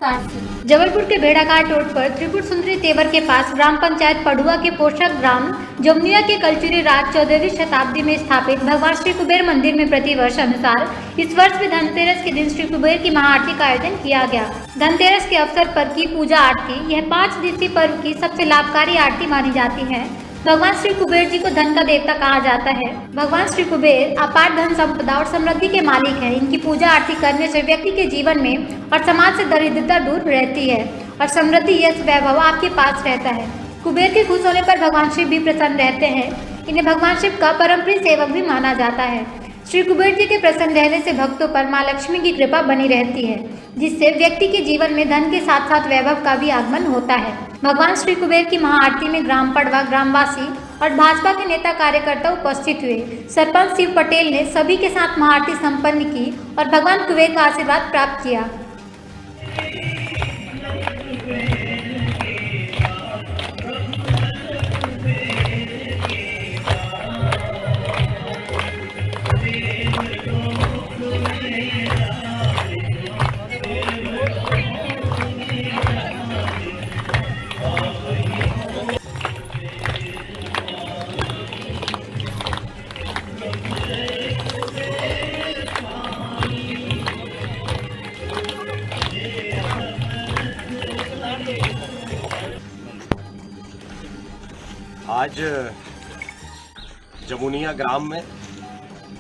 विस्तार से। जबलपुर के भेड़ाघाट रोड पर त्रिपुर सुंदरी तेवर के पास ग्राम पंचायत पडुआ के पोषक ग्राम जमुनिया के कलचुरी राज 14वीं शताब्दी में स्थापित भगवान श्री कुबेर मंदिर में प्रतिवर्ष अनुसार इस वर्ष भी धनतेरस के दिन श्री कुबेर की महाआरती का आयोजन किया गया। धनतेरस के अवसर पर की पूजा आरती यह 5 दिवसीय पर्व की सबसे लाभकारी आरती मानी जाती है। भगवान श्री कुबेर जी को धन का देवता कहा जाता है। भगवान श्री कुबेर अपार धन संपदा और समृद्धि के मालिक हैं। इनकी पूजा आरती करने से व्यक्ति के जीवन में और समाज से दरिद्रता दूर रहती है और समृद्धि यश वैभव आपके पास रहता है। कुबेर के खुश होने पर भगवान शिव भी प्रसन्न रहते हैं। इन्हें भगवान शिव का परम प्रिय सेवक भी माना जाता है। श्री कुबेर जी के प्रसन्न रहने से भक्तों पर माँ लक्ष्मी की कृपा बनी रहती है, जिससे व्यक्ति के जीवन में धन के साथ साथ वैभव का भी आगमन होता है। भगवान श्री कुबेर की महाआरती में ग्राम पडवा ग्रामवासी और भाजपा के नेता कार्यकर्ता उपस्थित हुए। सरपंच शिव पटेल ने सभी के साथ महाआरती संपन्न की और भगवान कुबेर का आशीर्वाद प्राप्त किया। आज जमुनिया ग्राम में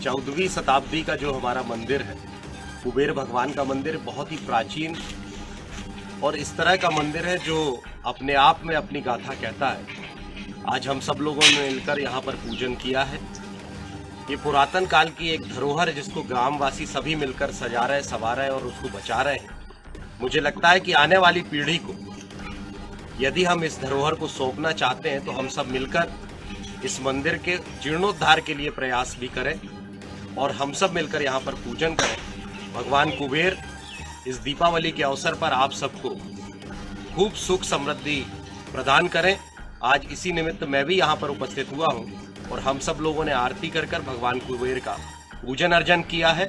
14वीं शताब्दी का जो हमारा मंदिर है, कुबेर भगवान का मंदिर, बहुत ही प्राचीन और इस तरह का मंदिर है जो अपने आप में अपनी गाथा कहता है। आज हम सब लोगों ने मिलकर यहाँ पर पूजन किया है। ये पुरातन काल की एक धरोहर जिसको ग्रामवासी सभी मिलकर सजा रहे, संवार रहे और उसको बचा रहे हैं। मुझे लगता है कि आने वाली पीढ़ी को यदि हम इस धरोहर को सौंपना चाहते हैं तो हम सब मिलकर इस मंदिर के जीर्णोद्धार के लिए प्रयास भी करें और हम सब मिलकर यहाँ पर पूजन करें। भगवान कुबेर इस दीपावली के अवसर पर आप सबको खूब सुख समृद्धि प्रदान करें। आज इसी निमित्त मैं भी यहाँ पर उपस्थित हुआ हूँ और हम सब लोगों ने आरती कर कर भगवान कुबेर का पूजन अर्चन किया है।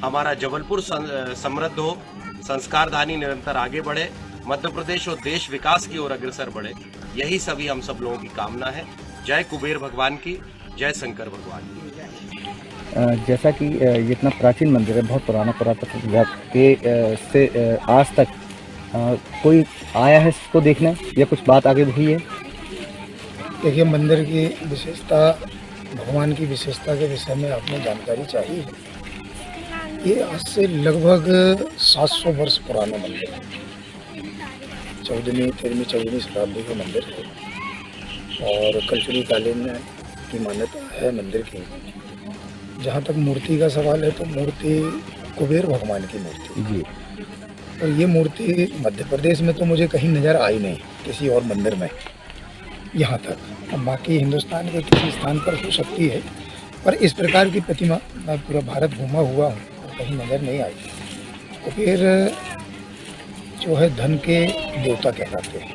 हमारा जबलपुर समृद्ध हो, संस्कारधानी निरंतर आगे बढ़े, मध्य प्रदेश और देश विकास की ओर अग्रसर बढ़े, यही सभी हम सब लोगों की कामना है। जय कुबेर भगवान की, जय शंकर भगवान की। जैसा कि ये इतना प्राचीन मंदिर है, बहुत पुराना पुरातत्व विभाग के से आज तक कोई आया है इसको देखने या कुछ बात आगे हुई है? देखिए, मंदिर की विशेषता, भगवान की विशेषता के विषय में आपने जानकारी चाहिए। ये आज से लगभग 700 वर्ष पुराना मंदिर है। 13वीं शताब्दी का मंदिर है और कलचुरी कालीन की मान्यता है मंदिर की। जहाँ तक मूर्ति का सवाल है तो मूर्ति कुबेर भगवान की मूर्ति जी, और ये मूर्ति मध्य प्रदेश में तो मुझे कहीं नज़र आई नहीं, किसी और मंदिर में यहाँ तक। अब बाकी हिंदुस्तान के किसी स्थान पर हो सकती है, पर इस प्रकार की प्रतिमा मैं पूरा भारत घूमा हुआ हूँ और कहीं नज़र नहीं आई। कुबेर जो है धन के देवता कहलाते हैं,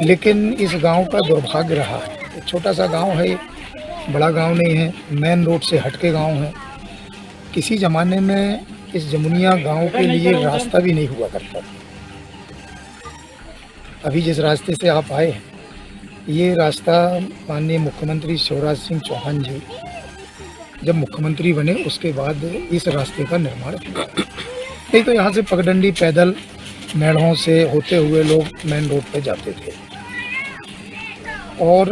लेकिन इस गांव का दुर्भाग्य रहा है। छोटा सा गांव है, बड़ा गांव नहीं है, मेन रोड से हटके गांव है। किसी ज़माने में इस जमुनिया गांव के लिए रास्ता भी नहीं हुआ करता। अभी जिस रास्ते से आप आए हैं, ये रास्ता माननीय मुख्यमंत्री शिवराज सिंह चौहान जी जब मुख्यमंत्री बने उसके बाद इस रास्ते का निर्माण हुआ। नहीं तो यहाँ से पगडंडी पैदल मेढ़ों से होते हुए लोग मेन रोड पे जाते थे। और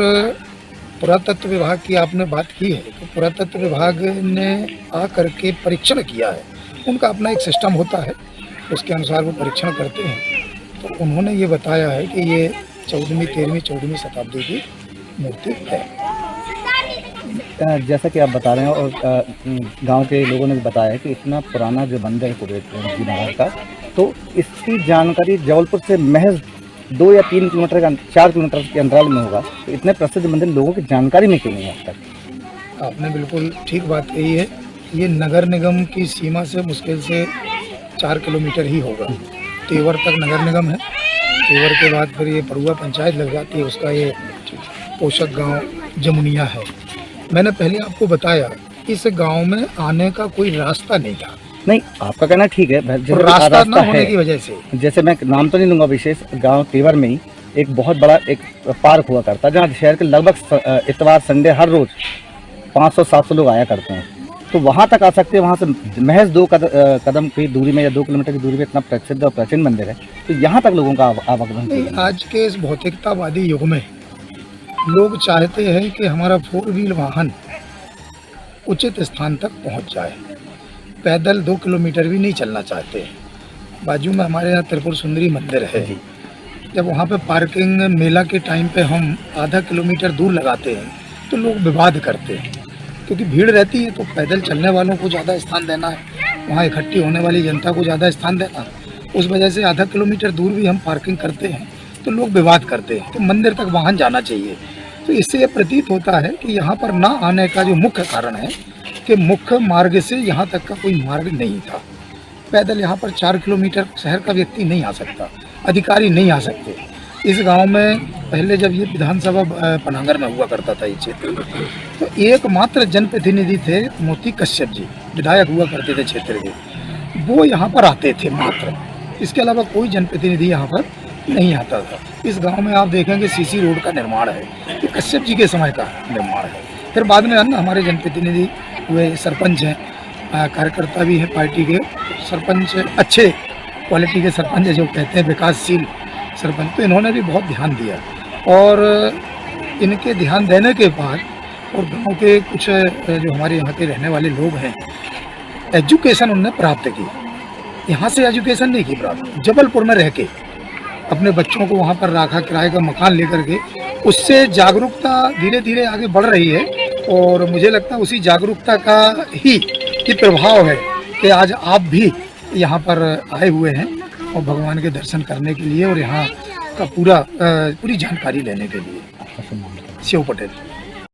पुरातत्व विभाग की आपने बात की है, तो पुरातत्व विभाग ने आ करके परीक्षण किया है। उनका अपना एक सिस्टम होता है, उसके अनुसार वो परीक्षण करते हैं। तो उन्होंने ये बताया है कि ये 14वीं शताब्दी की मूर्ति है। जैसा कि आप बता रहे हैं और गांव के लोगों ने भी बताया है कि इतना पुराना जो मंदिर है कुबेर जी महाराज का, तो इसकी जानकारी जबलपुर से महज 2 या 3 किलोमीटर का 4 किलोमीटर के अंतराल में होगा। तो इतने प्रसिद्ध मंदिर लोगों की जानकारी में क्यों नहीं है अब तक? आपने बिल्कुल ठीक बात कही है। ये नगर निगम की सीमा से मुश्किल से 4 किलोमीटर ही होगा। तेवर तक नगर निगम है, तेवर के बाद फिर ये पडुआ पंचायत लग जाती है, उसका ये पोषक गांव जमुनिया है। मैंने पहले आपको बताया इस गांव में आने का कोई रास्ता नहीं था। नहीं, आपका कहना ठीक है, जैसे और रास्ता ना होने है। की वजह से जैसे मैं नाम तो नहीं लूंगा विशेष, गांव तेवर में ही एक बहुत बड़ा एक पार्क हुआ करता है, जहाँ शहर के लगभग इतवार संडे हर रोज 500-700 लोग आया करते हैं। तो वहाँ तक आ सकते हैं, वहाँ से महज 2 कदम की दूरी में या 2 किलोमीटर की दूरी में इतना प्रसिद्ध और प्राचीन मंदिर है, तो यहाँ तक लोगों का आवागमन नहीं, आज के इस भौतिकतावादी युग में लोग चाहते हैं कि हमारा 4 व्हील वाहन उचित स्थान तक पहुंच जाए, पैदल 2 किलोमीटर भी नहीं चलना चाहते। बाजू में हमारे यहाँ त्रिपुर सुंदरी मंदिर है, जब वहाँ पे पार्किंग मेला के टाइम पे हम आधा किलोमीटर दूर लगाते हैं तो लोग विवाद करते हैं, क्योंकि भीड़ रहती है तो पैदल चलने वालों को ज़्यादा स्थान देना है, वहाँ इकट्ठी होने वाली जनता को ज़्यादा स्थान देना है। उस वजह से आधा किलोमीटर दूर भी हम पार्किंग करते हैं तो लोग विवाद करते हैं कि मंदिर तक वाहन जाना चाहिए। तो इससे ये प्रतीत होता है कि यहाँ पर ना आने का जो मुख्य कारण है कि मुख्य मार्ग से यहाँ तक का कोई मार्ग नहीं था। पैदल यहाँ पर 4 किलोमीटर शहर का व्यक्ति नहीं आ सकता, अधिकारी नहीं आ सकते। इस गांव में पहले जब ये विधानसभा पनागर में हुआ करता था ये क्षेत्र, तो एकमात्र जनप्रतिनिधि थे मोती कश्यप जी, विधायक हुआ करते थे क्षेत्र के, वो यहाँ पर आते थे मात्र। इसके अलावा कोई जनप्रतिनिधि यहाँ पर नहीं आता था। इस गांव में आप देखेंगे सीसी रोड का निर्माण है, ये कश्यप जी के समय का निर्माण है। फिर बाद में अन्य हमारे जनप्रतिनिधि हुए, सरपंच हैं, कार्यकर्ता भी हैं पार्टी के, सरपंच अच्छे क्वालिटी के सरपंच जो कहते हैं विकासशील सरपंच, तो इन्होंने भी बहुत ध्यान दिया। और इनके ध्यान देने के बाद और गांव के कुछ जो हमारे यहाँ के रहने वाले लोग हैं, एजुकेशन उन्होंने प्राप्त की। यहाँ से एजुकेशन नहीं की प्राप्त, जबलपुर में रह के अपने बच्चों को वहाँ पर रखा, किराए का मकान लेकर के, उससे जागरूकता धीरे धीरे आगे बढ़ रही है। और मुझे लगता है उसी जागरूकता का ही प्रभाव है कि आज आप भी यहाँ पर आए हुए हैं और भगवान के दर्शन करने के लिए और यहाँ का पूरी जानकारी लेने के लिए। शिव पटेल।